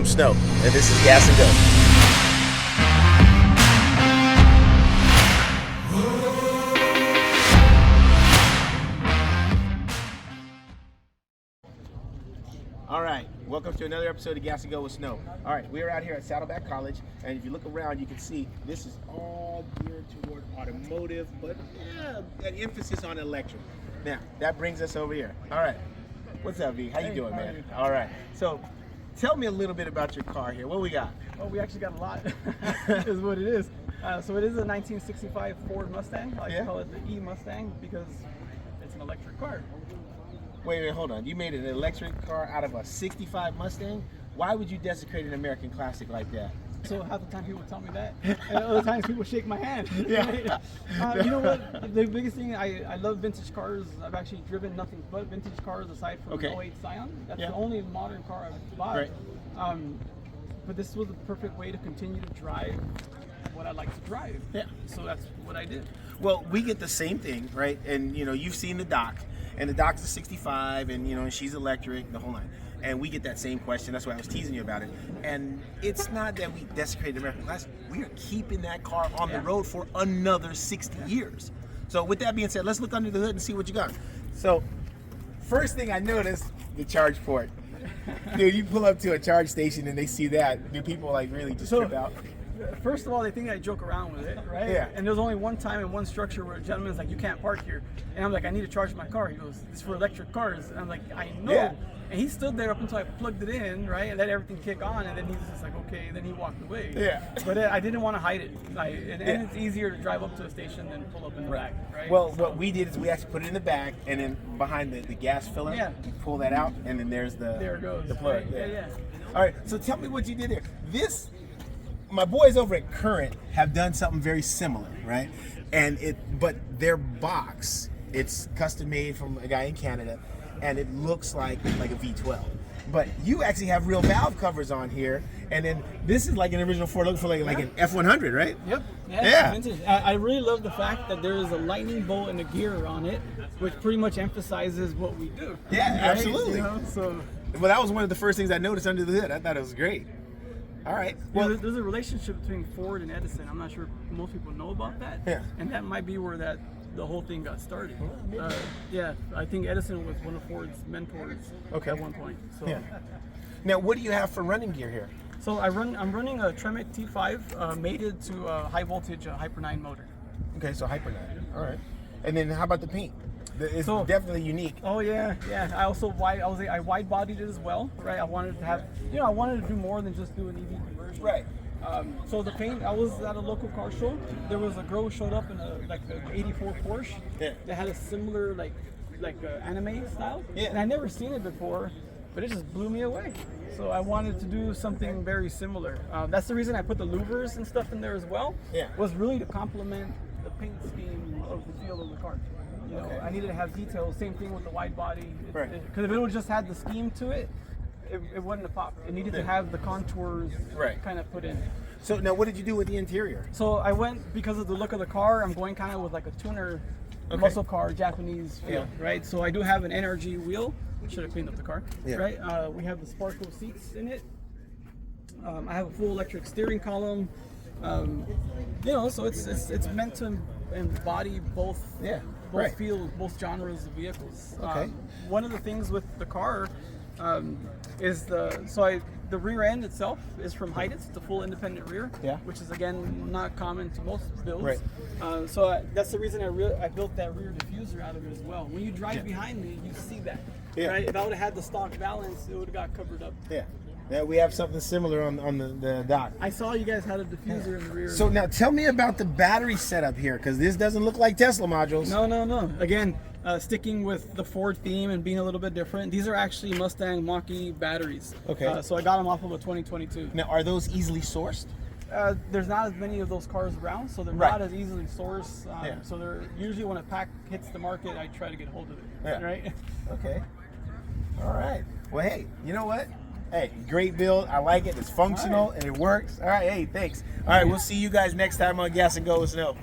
Snow, and this is Gas and Go. All right, welcome to another episode of Gas and Go with Snow. All right, we're out here at Saddleback College, and if you look around, you can see this is all geared toward automotive, but an emphasis on electric. Now, that brings us over here. All right, what's up, V? How you doing, man? All right, so tell me a little bit about your car here. What we got? Well, we actually got a lot, is what it is. So it is a 1965 Ford Mustang. I like to call it the E-Mustang because it's an electric car. Wait, hold on. You made an electric car out of a 65 Mustang? Why would you desecrate an American classic like that? So half the time people tell me that, and other times people shake my hand. Yeah. You know what? The biggest thing, I love vintage cars. I've actually driven nothing but vintage cars aside from the 08 Scion. That's the only modern car I've bought. Right. But this was the perfect way to continue to drive what I like to drive. Yeah. So that's what I did. Well, we get the same thing, right? And you've seen the doc. And the doc's a 65, and she's electric, the whole nine. And we get that same question. That's why I was teasing you about it. And it's not that we desecrated American classic. We are keeping that car on the road for another 60 years. So with that being said, let's look under the hood and see what you got. So first thing I noticed, the charge port. Dude, you pull up to a charge station and they see that. Do people really just trip out? First of all, they think I joke around with it, right? Yeah. And there's only one time in one structure where a gentleman's like, "You can't park here," and I'm like, "I need to charge my car." He goes, "It's for electric cars," and I'm like, "I know." Yeah. And he stood there up until I plugged it in, right, and let everything kick on, and then he was just like, "Okay." And then he walked away. Yeah. But I didn't want to hide it, and it's easier to drive up to a station than pull up in the back, right? Well, what we did is we actually put it in the back, and then behind the gas filler, you pull that out, and then there it goes, the plug. Right? Yeah. All right. So tell me what you did there. My boys over at Current have done something very similar, right? But their box, it's custom made from a guy in Canada, and it looks like a V12. But you actually have real valve covers on here, and then this is like an original Ford, looking for like an F100, right? Yep. Yeah. Vintage. I really love the fact that there is a lightning bolt and a gear on it, which pretty much emphasizes what we do. Yeah, right? absolutely. Well, that was one of the first things I noticed under the hood. I thought it was great. All right. Well, there's a relationship between Ford and Edison. I'm not sure if most people know about that. Yeah. And that might be where the whole thing got started. I think Edison was one of Ford's mentors at one point. So. Yeah. Now, what do you have for running gear here? So I'm running a Tremec T5 mated to a high voltage Hyper 9 motor. Okay, so Hyper 9. All right. And then how about the paint? It's definitely unique. Oh yeah. I also I wide bodied it as well, right? I wanted to have, I wanted to do more than just do an EV conversion. Right. So the paint, I was at a local car show. There was a girl who showed up in an 84 Porsche that had a similar anime style. Yeah. And I'd never seen it before, but it just blew me away. So I wanted to do something very similar. That's the reason I put the louvers and stuff in there as well. Yeah. Was really to complement the paint scheme of the feel of the car. I needed to have details. Same thing with the wide body. Because if it would just had the scheme to it, it wouldn't have popped. It needed to have the contours kind of put in. So now, what did you do with the interior? So I went, because of the look of the car, I'm going kind of with like a tuner muscle car, Japanese feel, right? So I do have an NRG wheel. Should have cleaned up the car, right? We have the Sparko seats in it. I have a full electric steering column. So it's meant to embody both. Both fields, both genres of vehicles. Okay. One of the things with the car is the rear end itself is from Heights. It's a full independent rear, which is again not common to most builds. Right. That's the reason I built that rear diffuser out of it as well. When you drive behind me, you see that. Yeah. Right? If I would have had the stock balance, it would have got covered up. Yeah. Yeah, we have something similar on the dock. I saw you guys had a diffuser in the rear. So now tell me about the battery setup here, because this doesn't look like Tesla modules. No. Again, sticking with the Ford theme and being a little bit different, these are actually Mustang Mach-E batteries. Okay. So I got them off of a 2022. Now, are those easily sourced? There's not as many of those cars around, so they're not as easily sourced. So they're usually, when a pack hits the market, I try to get hold of it. Right? Okay. All right. Well, hey, you know what? Hey, great build. I like it. It's functional and it works. All right. Hey, thanks. All right. We'll see you guys next time on Gas and Go with Snow.